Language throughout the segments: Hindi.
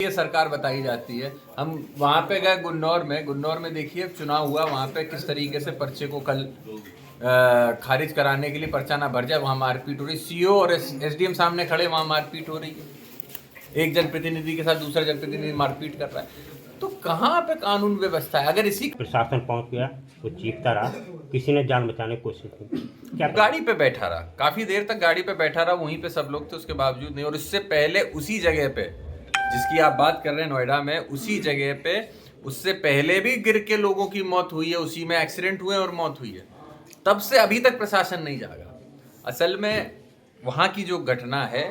ये सरकार बताई जाती है। हम वहाँ पे गए गुन्नौर में देखिए चुनाव हुआ, वहाँ पे किस तरीके से पर्चे को कल खारिज कराने के लिए पर्चा ना भर जाए, वहाँ मारपीट हो रही। सीओ और एसडीएम सामने खड़े, वहाँ मारपीट हो रही है। एक जनप्रतिनिधि के साथ दूसरा जनप्रतिनिधि मारपीट कर रहा है। तो कहाँ पे कानून व्यवस्था है? अगर इसी प्रशासन पहुंच गया वो चीखता रहा, किसी ने जान बचाने की कोशिश की, क्या गाड़ी पे बैठा रहा, काफी देर तक गाड़ी पे बैठा रहा, वहीं पे सब लोग थे, उसके बावजूद नहीं। और इससे पहले उसी जगह पे जिसकी आप बात कर रहे हैं नोएडा में, उसी जगह पे उससे पहले भी गिर के लोगों की मौत हुई है, उसी में एक्सीडेंट हुए और मौत हुई है। तब से अभी तक प्रशासन नहीं जागा। असल में वहाँ की जो घटना है,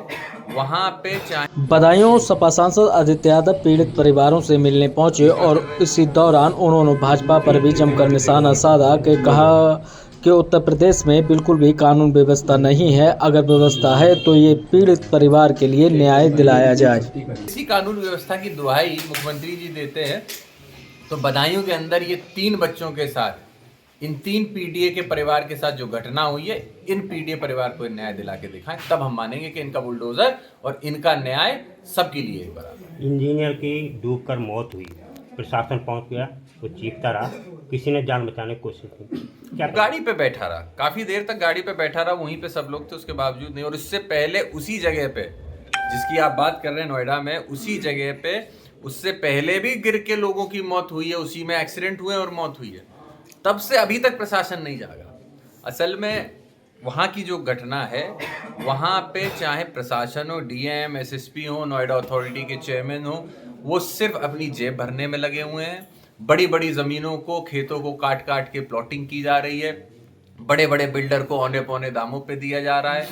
वहाँ पे चाहे बदायूं सपा सांसद आदित्य यादव पीड़ित परिवारों से मिलने पहुंचे और इसी दौरान उन्होंने भाजपा पर भी जमकर निशाना साधा कि कहा कि उत्तर प्रदेश में बिल्कुल भी कानून व्यवस्था नहीं है, अगर व्यवस्था है तो ये पीड़ित परिवार के लिए न्याय दिलाया जाए। इसी कानून व्यवस्था की दुहाई मुख्यमंत्री जी देते हैं, तो बदायूं के अंदर ये 3 बच्चों के साथ, इन 3 पीडीए के परिवार के साथ जो घटना हुई है, इन पीडीए परिवार को न्याय दिला के दिखाएं, तब हम मानेंगे कि इनका बुलडोजर और इनका न्याय सबके लिए एक बराबर। इंजीनियर की डूबकर मौत हुई, प्रशासन पहुंच गया वो चीखता रहा, किसी ने जान बचाने की कोशिश की, क्या गाड़ी पे बैठा रहा, काफी देर तक गाड़ी पे बैठा रहा, वहीं पे सब लोग थे, उसके बावजूद नहीं। और इससे पहले उसी जगह पे जिसकी आप बात कर रहे हैं नोएडा में, उसी जगह पे उससे पहले भी गिर के लोगों की मौत हुई है, उसी में एक्सीडेंट हुए और मौत हुई है। तब से अभी तक प्रशासन नहीं जागा। असल में वहाँ की जो घटना है, वहाँ पे चाहे प्रशासन हो, डीएम, एसएसपी हो, नोएडा अथॉरिटी के चेयरमैन हो, वो सिर्फ अपनी जेब भरने में लगे हुए हैं। बड़ी बड़ी ज़मीनों को, खेतों को काट काट के प्लॉटिंग की जा रही है। बड़े बड़े बिल्डर को औने पौने दामों पे दिया जा रहा है।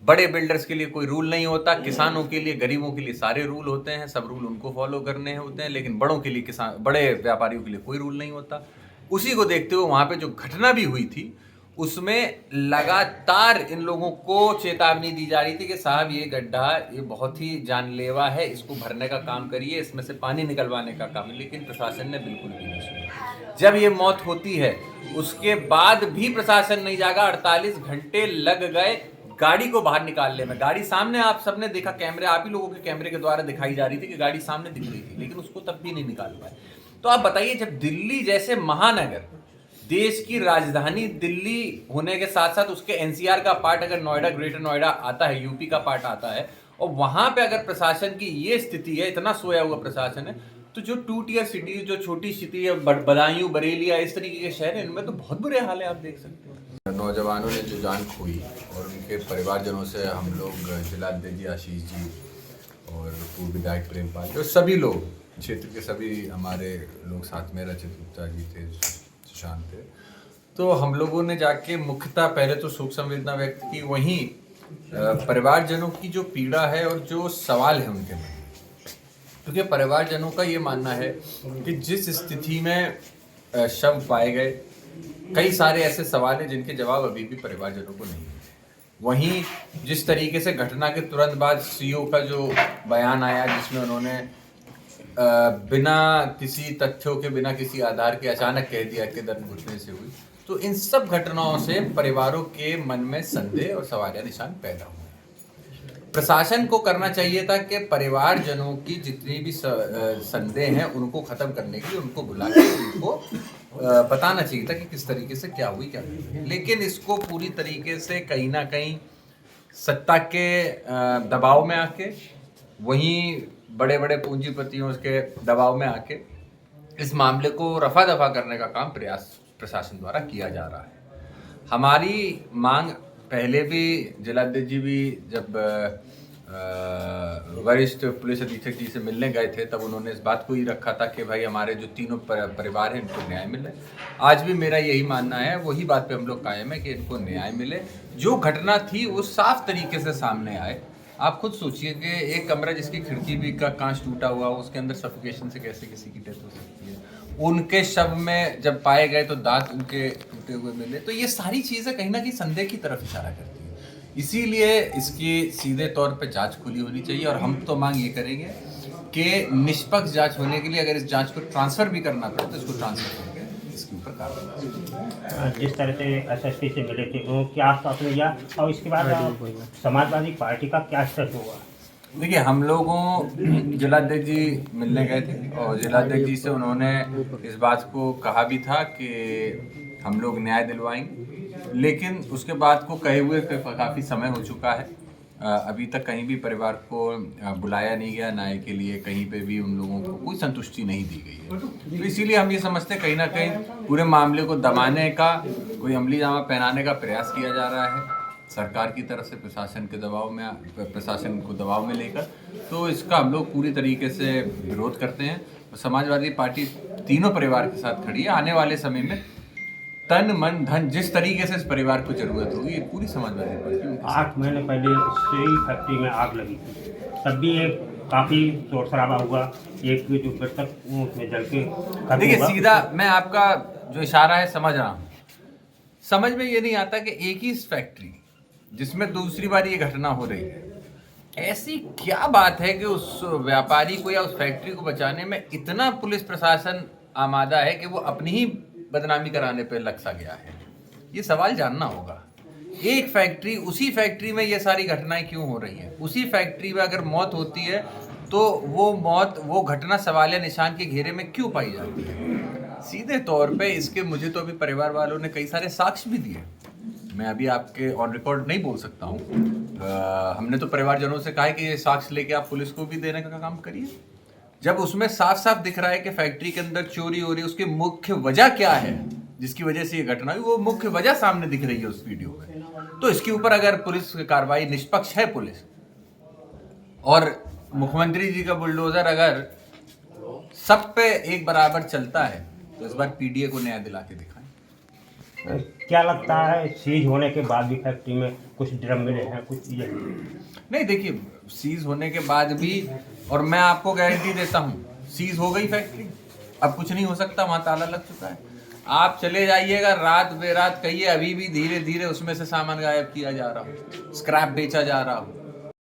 बड़े बिल्डर्स के लिए कोई रूल नहीं होता, किसानों के लिए, गरीबों के लिए सारे रूल होते हैं, सब रूल उनको फॉलो करने होते हैं, लेकिन बड़ों के लिए, किसान, बड़े व्यापारियों के लिए कोई रूल नहीं होता। उसी को देखते हुए वहाँ पे जो घटना भी हुई थी, उसमें लगातार इन लोगों को चेतावनी दी जा रही थी कि साहब ये गड्ढा ये बहुत ही जानलेवा है, इसको भरने का काम करिए, इसमें से पानी निकलवाने का काम है। लेकिन प्रशासन ने बिल्कुल भी नहीं सुना। जब ये मौत होती है उसके बाद भी प्रशासन नहीं जागा। 48 घंटे लग गए गाड़ी को बाहर निकालने में। गाड़ी सामने, आप सबने देखा, कैमरे, आप ही लोगों के कैमरे के द्वारा दिखाई जा रही थी कि गाड़ी सामने दिख रही थी, लेकिन उसको तब भी नहीं निकाल पाए। तो आप बताइए, जब दिल्ली जैसे महानगर, देश की राजधानी दिल्ली होने के साथ साथ उसके एनसीआर का पार्ट अगर नोएडा, ग्रेटर नोएडा आता है, यूपी का पार्ट आता है, और वहां पे अगर प्रशासन की ये स्थिति है, इतना सोया हुआ प्रशासन है, तो जो 2 टियर सिटी, जो छोटी सिटी है, बदायूं, बरेलिया, इस तरीके के शहर हैं, इनमें तो बहुत बुरे हाल है, आप देख सकते हैं। नौजवानों ने जो जान खोई और उनके परिवारजनों से हम लोग, जिलाध्यक्ष जी आशीष जी और पूर्व विधायक प्रेमपाल और सभी लोग, क्षेत्र के सभी हमारे लोग साथ में, रचित गुप्ता जी थे, सुशांत थे, तो हम लोगों ने जाके मुख्यतः पहले तो शोक संवेदना व्यक्त की, वहीं परिवारजनों की जो पीड़ा है और जो सवाल है उनके मन में, क्योंकि परिवारजनों का ये मानना है कि जिस स्थिति में शव पाए गए, कई सारे ऐसे सवाल हैं जिनके जवाब अभी भी परिवारजनों को नहीं मिले। वहीं जिस तरीके से घटना के तुरंत बाद सीओ का जो बयान आया, जिसमें उन्होंने बिना किसी तथ्यों के, बिना किसी आधार के अचानक कह दिया कि दर्द घुटने से हुई, तो इन सब घटनाओं से परिवारों के मन में संदेह और सवालिया निशान पैदा हुए। प्रशासन को करना चाहिए था कि परिवारजनों की जितनी भी संदेह हैं उनको खत्म करने के लिए उनको बुला के उनको बताना चाहिए था कि किस तरीके से क्या हुई, क्या नहीं। लेकिन इसको पूरी तरीके से कहीं ना कहीं सत्ता के दबाव में आके, वहीं बड़े बड़े पूंजीपतियों के दबाव में आके इस मामले को रफा दफा करने का काम प्रयास प्रशासन द्वारा किया जा रहा है। हमारी मांग पहले भी, जिलाध्यक्ष जी भी जब वरिष्ठ पुलिस अधीक्षक जी से मिलने गए थे, तब उन्होंने इस बात को ही रखा था कि भाई हमारे जो तीनों परिवार हैं इनको न्याय मिले। आज भी मेरा यही मानना है, वही बात पे हम लोग कायम है कि इनको न्याय मिले। जो घटना थी वो साफ तरीके से सामने आए। आप खुद सोचिए कि एक कमरा जिसकी खिड़की भी का कांच टूटा हुआ हो, उसके अंदर सफोकेशन से कैसे किसी की डेथ हो सकती है। उनके शव में जब पाए गए तो दांत उनके टूटे हुए मिले। तो ये सारी चीज़ें कहीं ना कहीं संदेह की तरफ इशारा करती है। इसीलिए इसकी सीधे तौर पे जांच खुली होनी चाहिए, और हम तो मांग ये करेंगे कि निष्पक्ष जांच होने के लिए अगर इस जांच को ट्रांसफ़र भी करना पड़े तो इसको ट्रांसफ़र करके इसके ऊपर कार्रवाई। जिस तरह से एसएसपी से मिले थे, क्या आश्वासन दिया, और इसके बाद समाजवादी पार्टी का क्या स्टेप हुआ? देखिए, हम लोगों जिलाध्यक्ष जी मिलने गए थे और जिलाध्यक्ष जी से उन्होंने इस बात को कहा भी था कि हम लोग न्याय दिलवाएंगे, लेकिन उसके बाद को कहे हुए काफ़ी समय हो चुका है। अभी तक कहीं भी परिवार को बुलाया नहीं गया न्याय के लिए, कहीं पे भी उन लोगों को कोई संतुष्टि नहीं दी गई है। तो इसीलिए हम ये समझते हैं कहीं ना कहीं पूरे मामले को दबाने का, कोई अमली जामा पहनाने का प्रयास किया जा रहा है सरकार की तरफ से, प्रशासन के दबाव में, प्रशासन को दबाव में लेकर। तो इसका हम लोग पूरी तरीके से विरोध करते हैं। समाजवादी पार्टी तीनों परिवार के साथ खड़ी है। आने वाले समय में तन मन धन जिस तरीके से इस परिवार को जरूरत होगी, ये पूरी समाजवादी पार्टी उनके साथ। 8 महीने पहले श्री फैक्ट्री में आग लगी थी, तब भी एक काफ़ी शोर शराबा हुआ, एक जो मृतक उसमें जल के खत्म देखिए, हुआ। सीधा मैं आपका जो इशारा है समझ रहा हूँ। समझ में ये नहीं आता कि एक ही फैक्ट्री जिसमें दूसरी बार ये घटना हो रही है, ऐसी क्या बात है कि उस व्यापारी को या उस फैक्ट्री को बचाने में इतना पुलिस प्रशासन आमादा है कि वो अपनी ही बदनामी कराने पे लग सा गया है। ये सवाल जानना होगा। एक फैक्ट्री, उसी फैक्ट्री में ये सारी घटनाएं क्यों हो रही हैं? उसी फैक्ट्री में अगर मौत होती है तो वो मौत, वो घटना सवालिया निशान के घेरे में क्यों पाई जाती है? सीधे तौर पे इसके मुझे तो अभी परिवार वालों ने कई सारे साक्ष्य भी दिए। मैं अभी आपके ऑन रिकॉर्ड नहीं बोल सकता हूँ। हमने तो परिवारजनों से कहा है कि ये साक्ष्य लेके आप पुलिस को भी देने का काम करिए। जब उसमें साफ साफ दिख रहा है कि फैक्ट्री के अंदर चोरी हो रही है, उसकी मुख्य वजह क्या है जिसकी वजह से ये घटना हुई, वो मुख्य वजह सामने दिख रही है उस वीडियो में। तो इसके ऊपर अगर पुलिस की कार्रवाई, निष्पक्ष है पुलिस, और मुख्यमंत्री जी का बुलडोजर अगर सब पे एक बराबर चलता है, तो इस बार पीडीए को न्याय दिला के दिखाएं। क्या लगता है सीज होने के बाद भी फैक्ट्री में कुछ ड्रम मिले हैं, कुछ ये? नहीं, देखिए, सीज होने के बाद भी, और मैं आपको गारंटी देता हूँ, सीज हो गई फैक्ट्री, अब कुछ नहीं हो सकता, वहाँ ताला लग चुका है। आप चले जाइएगा रात बेरात, कहिए अभी भी धीरे धीरे उसमें से सामान गायब किया जा रहा हो, स्क्रैप बेचा जा रहा हो।